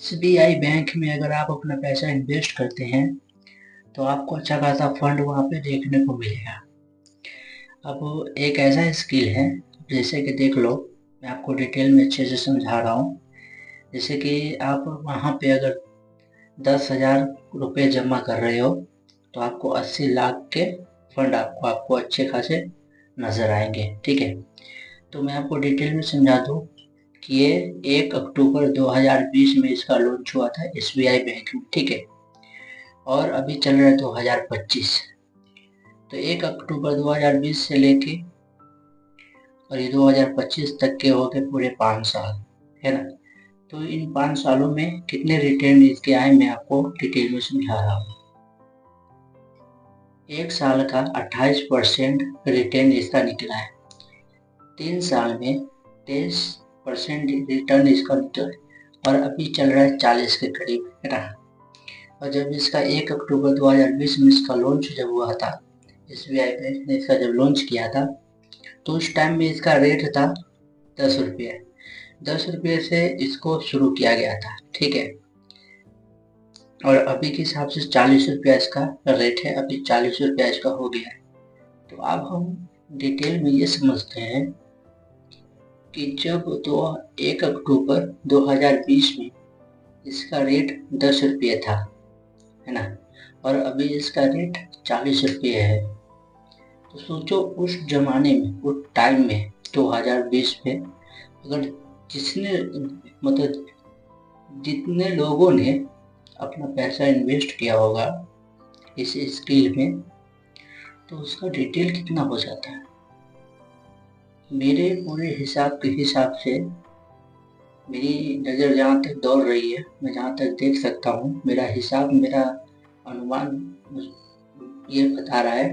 SBI bank में अगर आप अपना पैसा इन्वेस्ट करते हैं तो आपको अच्छा खासा फंड वहाँ पे देखने को मिलेगा। अब एक ऐसा स्किल है, जैसे कि देख लो, मैं आपको डिटेल में अच्छे से समझा रहा हूँ। जैसे कि आप वहाँ पे अगर 10,000 रुपये जमा कर रहे हो तो आपको 80 लाख के फंड आपको अच्छे खासे नज़र आएंगे। ठीक है, तो मैं आपको डिटेल में समझा दूँ कि ये 1 अक्टूबर 2020 में इसका लॉन्च हुआ था एसबीआई बैंक में। ठीक है, और अभी चल रहा है 2025। तो 1 अक्टूबर 2020 से लेके और ये 2025 तक के हो गए पूरे 5 साल, है ना। तो इन 5 सालों में कितने रिटर्न इसके आए मैं आपको डिटेल में समझा रहा हूँ। एक साल का 28% रिटर्न इसका निकला है। 3 साल में 23% रिटर्न इसका निकला है और अभी चल रहा है 40 के करीब, है ना। और जब इसका 1 अक्टूबर 2020 में इसका लॉन्च जब हुआ था, एसबीआई बैंक ने इसका जब लॉन्च किया था, तो उस टाइम में इसका रेट था 10 रुपये। 10 रुपये से इसको शुरू किया गया था। ठीक है, और अभी के हिसाब से 40 रुपया इसका रेट है, अभी 40 रुपया इसका हो गया है। तो अब हम डिटेल में ये समझते हैं कि जब 1 अक्टूबर 2020 में इसका रेट 10 रुपये था, है ना, और अभी इसका रेट 40 रुपये है। तो सोचो उस जमाने में, उस टाइम में 2020 में, अगर जिसने मतलब जितने लोगों ने अपना पैसा इन्वेस्ट किया होगा इस स्किल में, तो उसका डिटेल कितना हो जाता है। मेरे पूरे हिसाब के हिसाब से मेरी नज़र जहाँ तक दौड़ रही है, मैं जहाँ तक देख सकता हूँ, मेरा हिसाब, मेरा अनुमान ये बता रहा है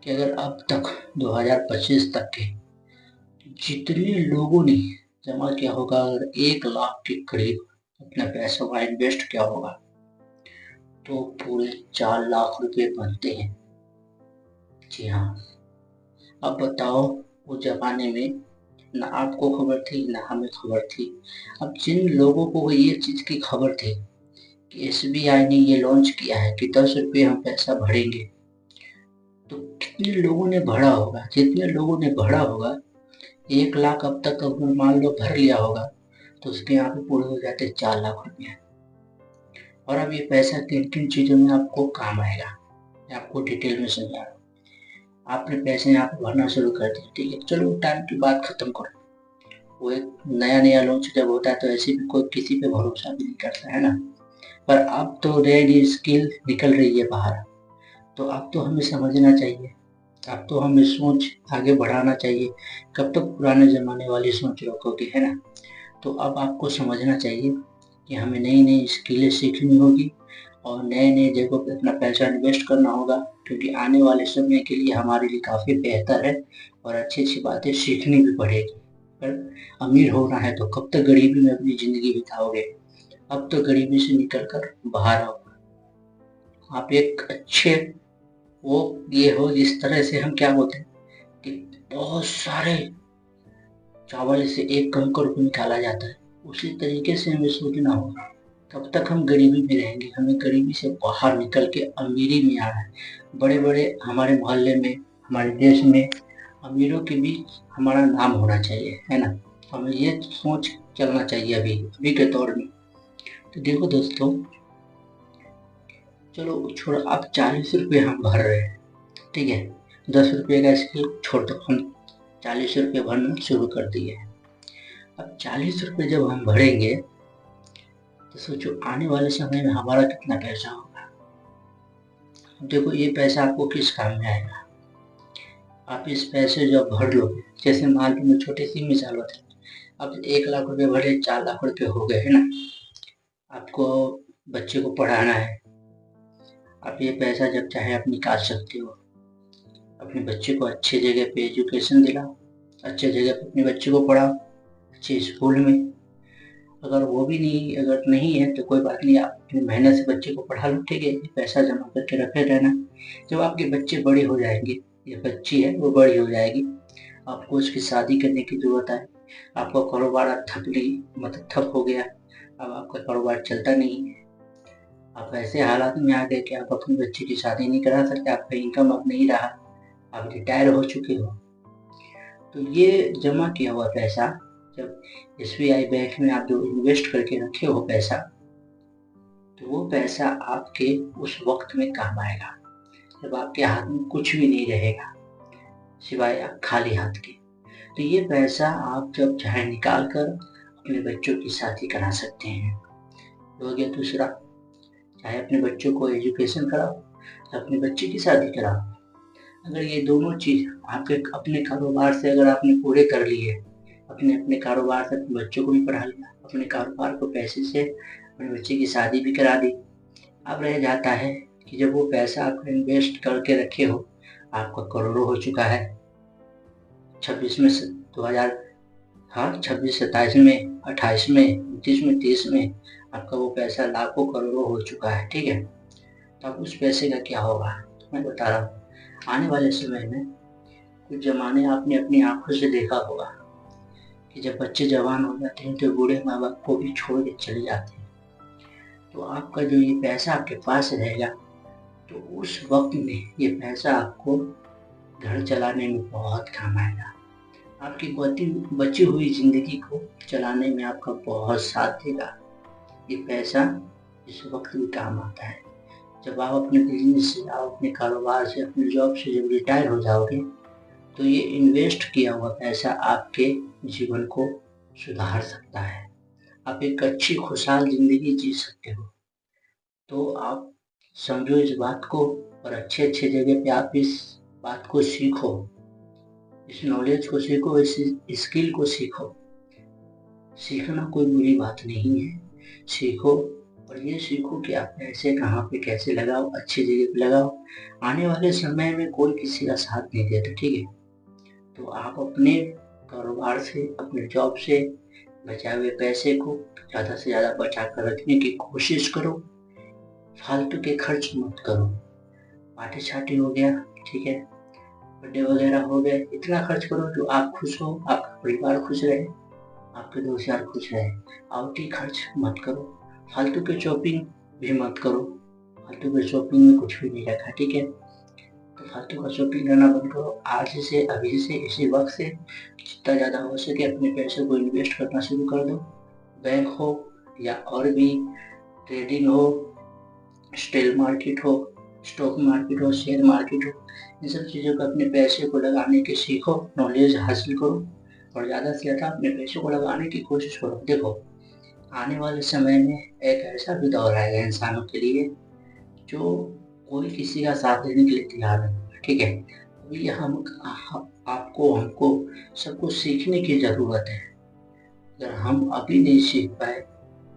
कि अगर अब तक 2025 तक के जितने लोगों ने जमा किया होगा, अगर 1 लाख के करीब अपना पैसा वहाँ इन्वेस्ट किया होगा, तो पूरे 4 लाख रुपए बनते हैं। जी हाँ। अब बताओ, उस जमाने में ना आपको खबर थी ना हमें खबर थी। अब जिन लोगों को ये चीज़ की खबर थी कि एसबीआई ने ये लॉन्च किया है कि 10 रुपये हम पैसा भरेंगे, तो कितने लोगों ने भरा होगा। जितने लोगों ने भरा होगा, 1 लाख अब तक अगर मान लो भर लिया होगा, तो उसके यहाँ पे पूरे हो जाते 4 लाख रुपये। और अब ये पैसा किन किन चीज़ों में आपको काम आएगा, मैं आपको डिटेल में समझा रहा हूँ। आपने पैसे यहाँ पे भरना शुरू कर दिया, ठीक है, चलो टाइम की बात खत्म करो। वो एक नया नया लॉन्च जब होता है तो ऐसे भी कोई किसी पे भरोसा भी नहीं करता, है ना। पर अब तो नई नई स्किल निकल रही है बाहर, तो अब तो हमें समझना चाहिए, अब तो हमें सोच आगे बढ़ाना चाहिए। कब तक पुराने ज़माने वाली सोच रखोगे, है ना। तो अब आपको समझना चाहिए कि हमें नई नई स्किलें सीखनी होगी और नए नए जगहों पे अपना पैसा इन्वेस्ट करना होगा, क्योंकि आने वाले समय के लिए हमारे लिए काफ़ी बेहतर है और अच्छी अच्छी बातें सीखनी भी पड़ेगी। पर अमीर होना है तो कब तक गरीबी में अपनी ज़िंदगी बिताओगे। अब तो गरीबी से निकल कर बाहर आओ, आप एक अच्छे वो ये हो, जिस तरह से हम क्या बोलते हैं कि बहुत सारे चावल से एक कंकर को निकाला जाता है, उसी तरीके से हमें सोचना होगा। तब तक हम गरीबी में रहेंगे, हमें गरीबी से बाहर निकल के अमीरी में आना है। बड़े बड़े हमारे मोहल्ले में, हमारे देश में अमीरों के बीच हमारा नाम होना चाहिए, है ना। हमें ये सोच चलना चाहिए अभी अभी के दौर में। तो देखो दोस्तों, चलो छोड़ो, अब 40 रुपये हम भर रहे हैं, ठीक है, 10 रुपये का स्किल छोड़ दो, हम 40 रुपये भरना शुरू कर दिए। अब 40 रुपये जब हम भरेंगे, तो सोचो आने वाले समय में हमारा कितना पैसा होगा। देखो ये पैसा आपको किस काम में आएगा। आप इस पैसे जब भर लोगे, जैसे मान लो, मैं छोटी सी मिसाल बताऊँ, अब 1 लाख रुपए भरे, 4 लाख रुपए हो गए, है ना। आपको बच्चे को पढ़ाना है, आप ये पैसा जब चाहे आप निकाल सकते हो। अपने बच्चे को अच्छे जगह पे एजुकेशन दिलाओ, अच्छे जगह पे अपने बच्चे को पढ़ाओ, अच्छे स्कूल में। अगर वो भी नहीं, अगर नहीं है तो कोई बात नहीं, आप अपनी मेहनत से बच्चे को पढ़ा लो, ठीक है, ये पैसा जमा करके रखे रहना। जब आपके बच्चे बड़े हो जाएंगे, ये बच्ची है वो बड़ी हो जाएगी, आपको उसकी शादी करने की जरूरत है, आपका कारोबार ठप हो गया, अब आपका कारोबार चलता नहीं है, आप ऐसे हालात में आ गए कि आप अपनी बच्ची की शादी नहीं करा सकते, आपका इनकम अब नहीं रहा, आप रिटायर हो चुके हो। तो ये जमा किया हुआ पैसा जब SBI बैंक में आप जो इन्वेस्ट करके रखे हो पैसा, तो वो पैसा आपके उस वक्त में काम आएगा जब आपके हाथ में कुछ भी नहीं रहेगा सिवाय आप खाली हाथ के। तो ये पैसा आप जब चाहे निकाल कर अपने बच्चों की शादी करा सकते हैं। हो गया दूसरा, चाहे अपने बच्चों को एजुकेशन कराओ, अपने बच्चे की शादी कराओ। अगर ये दोनों चीज आपके अपने कारोबार से अगर आपने पूरे कर लिए, अपने अपने कारोबार से अपने बच्चों को भी पढ़ा लिया, अपने कारोबार को पैसे से अपने बच्चे की शादी भी करा दी, अब रह जाता है कि जब वो पैसा आपने इन्वेस्ट करके रखे हो, आपका करोड़ों हो चुका है 26 में 2000, हाँ 26 27 में 28 में 29 में 30 में आपका वो पैसा लाखों करोड़ों हो चुका है। ठीक है, तो अब उस पैसे का क्या होगा, तो मैं बता रहा हूँ। आने वाले समय में कुछ जमाने आपने अपनी आंखों से देखा होगा कि जब बच्चे जवान हो जाते हैं तो बूढ़े माँ बाप को भी छोड़ के चले जाते हैं, तो आपका जो ये पैसा आपके पास रहेगा, तो उस वक्त में ये पैसा आपको घर चलाने में बहुत काम आएगा, आपकी बची हुई जिंदगी को चलाने में आपका बहुत साथ देगा। ये पैसा इस वक्त भी काम आता है जब आप अपने बिजनेस से, आप अपने कारोबार से, अपने जॉब से जब रिटायर हो जाओगे, तो ये इन्वेस्ट किया हुआ पैसा आपके जीवन को सुधार सकता है, आप एक अच्छी खुशहाल जिंदगी जी सकते हो। तो आप समझो इस बात को और अच्छे अच्छे जगह पे आप इस बात को सीखो, इस नॉलेज को सीखो, इस स्किल को सीखो। सीखना कोई बुरी बात नहीं है, सीखो और ये सीखो कि आप पैसे कहाँ पे कैसे लगाओ, अच्छी जगह पे लगाओ। आने वाले समय में कोई किसी का साथ नहीं देता, ठीक है, तो आप अपने कारोबार से, अपने जॉब से बचाए हुए पैसे को ज़्यादा से ज़्यादा बचा कर रखने की कोशिश करो, फालतू के खर्च मत करो। पार्टी शार्टी हो गया, ठीक है, बर्थडे वगैरह हो गए, इतना खर्च करो जो आप खुश हो, आपका परिवार खुश रहे, आपके दोस्त यार खुश रहे। आउटी खर्च मत करो, फालतू के शॉपिंग भी मत करो, फालतू के शॉपिंग में कुछ भी नहीं रखा, ठीक है, तो फालतू का शॉपिंग करना बंद करो। आज से, अभी से, इसी वक्त से जितना ज़्यादा हो सके अपने पैसे को इन्वेस्ट करना शुरू कर दो। बैंक हो या और भी ट्रेडिंग हो, स्टॉक मार्केट हो, स्टॉक मार्केट हो, शेयर मार्केट हो, इन सब चीज़ों को अपने पैसे को लगाने के सीखो, नॉलेज हासिल करो और ज़्यादा से ज़्यादा अपने पैसे को लगाने की कोशिश करो। देखो आने वाले समय में एक ऐसा भी दौर आएगा इंसानों के लिए जो कोई किसी का साथ देने के लिए तैयार नहीं है, ठीक है, अभी आपको हमको सबको सीखने की ज़रूरत है। अगर हम अभी नहीं सीख पाए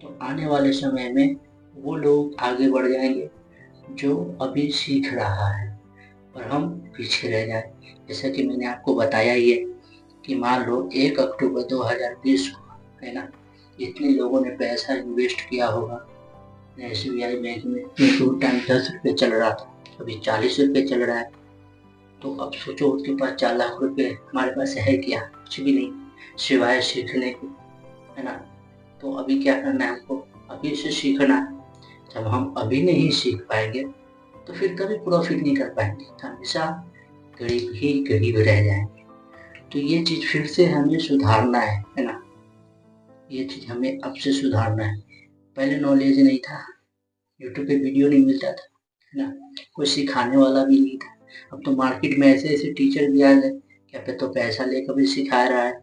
तो आने वाले समय में वो लोग आगे बढ़ जाएंगे जो अभी सीख रहा है और हम पीछे रह जाए। जैसा कि मैंने आपको बताया ही है कि मान लो 1 अक्टूबर 2020 को, है ना, इतने लोगों ने पैसा इन्वेस्ट किया होगा SBI बैंक में, तो टाइम 10 रुपये चल रहा था, अभी 40 रुपये चल रहा है। तो अब सोचो उसके पास 4 लाख रुपए, हमारे पास है क्या, कुछ भी नहीं सिवाय सीखने के, है ना। तो अभी क्या करना है हमको, अभी से सीखना है। जब हम अभी नहीं सीख पाएंगे तो फिर कभी प्रॉफिट नहीं कर पाएंगे, तो हमेशा गरीब ही गरीब रह जाएंगे। तो ये चीज फिर से हमें सुधारना है ना, ये चीज हमें अब से सुधारना है। पहले नॉलेज नहीं था, यूट्यूब पे वीडियो नहीं मिलता था, है ना, कोई सिखाने वाला भी नहीं था। अब तो मार्केट में ऐसे ऐसे टीचर भी आ गए, क्या पे तो पैसा लेकर भी सिखा रहा है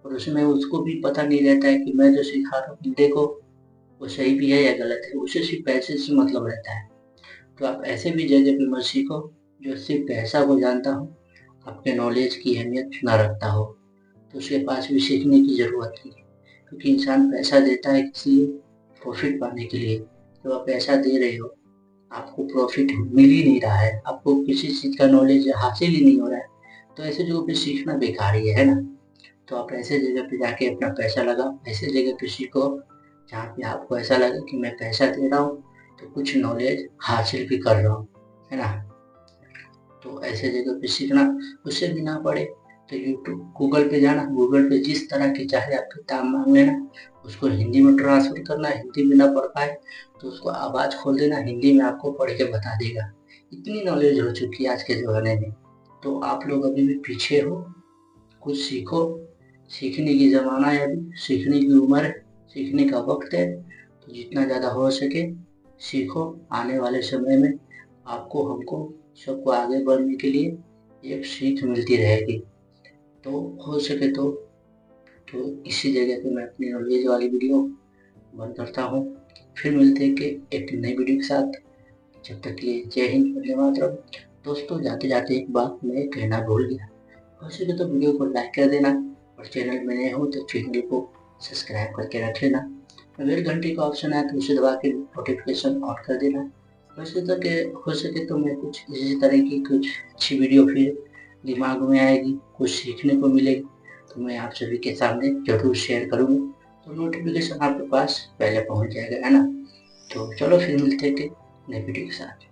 और उसमें उसको भी पता नहीं रहता है कि मैं जो सिखा रहा हूँ देखो वो सही भी है या गलत है, उसे सिर्फ पैसे से मतलब रहता है। तो आप ऐसे भी जगह पे मत सीखो जो सिर्फ पैसा को जानता हो, आपके नॉलेज की अहमियत ना रखता हो, तो उसके पास भी सीखने की ज़रूरत नहीं है। क्योंकि इंसान पैसा देता है किसी प्रॉफिट पाने के लिए, जब आप पैसा दे रहे हो आपको प्रॉफिट मिल ही नहीं रहा है, आपको किसी चीज़ का नॉलेज हासिल ही नहीं हो रहा है, तो ऐसे जगह पे सीखना बेकार ही है ना। तो आप ऐसे जगह पे जाके अपना पैसा लगाओ, ऐसे जगह पे सीखो जहाँ पे आपको ऐसा लगे कि मैं पैसा दे रहा हूँ तो कुछ नॉलेज हासिल भी कर रहा हूँ, है ना। तो ऐसे जगह पे सीखना, उससे भी ना पड़े तो यूट्यूब गूगल पे जाना, गूगल पे जिस तरह की चाहे आप किताब मांग लेना, उसको हिंदी में ट्रांसफर करना, हिंदी में ना पढ़ पाए तो उसको आवाज़ खोल देना, हिंदी में आपको पढ़ के बता देगा। इतनी नॉलेज हो चुकी है आज के ज़माने में। तो आप लोग अभी भी पीछे हो, कुछ सीखो, सीखने की ज़माना है अभी, सीखने की उम्र है, सीखने का वक्त है। तो जितना ज़्यादा हो सके सीखो। आने वाले समय में आपको, हमको, सबको आगे बढ़ने के लिए एक सीख मिलती रहेगी। तो हो सके तो इसी जगह पे मैं अपनी नॉलेज वाली वीडियो बंद करता हूँ। फिर मिलते हैं कि एक नई वीडियो के साथ। जब तक के लिए जय हिंद, वंदे मातरम। दोस्तों, जाते जाते एक बात मैं कहना भूल गया, हो सके तो वीडियो को लाइक कर देना, और चैनल में नए हो तो चैनल को सब्सक्राइब करके रख लेना। बेल घंटी का ऑप्शन है तो उसे दबा के नोटिफिकेशन ऑन कर देना। हो सके तो मैं कुछ इसी तरह की कुछ अच्छी वीडियो फिर दिमाग में आएगी, कुछ सीखने को मिलेगी, तो मैं आप सभी के सामने जरूर शेयर करूँगा। तो नोटिफिकेशन आपके पास पहले पहुंच जाएगा, है ना। तो चलो फिर मिलते हैं कि नई वीडियो के साथ।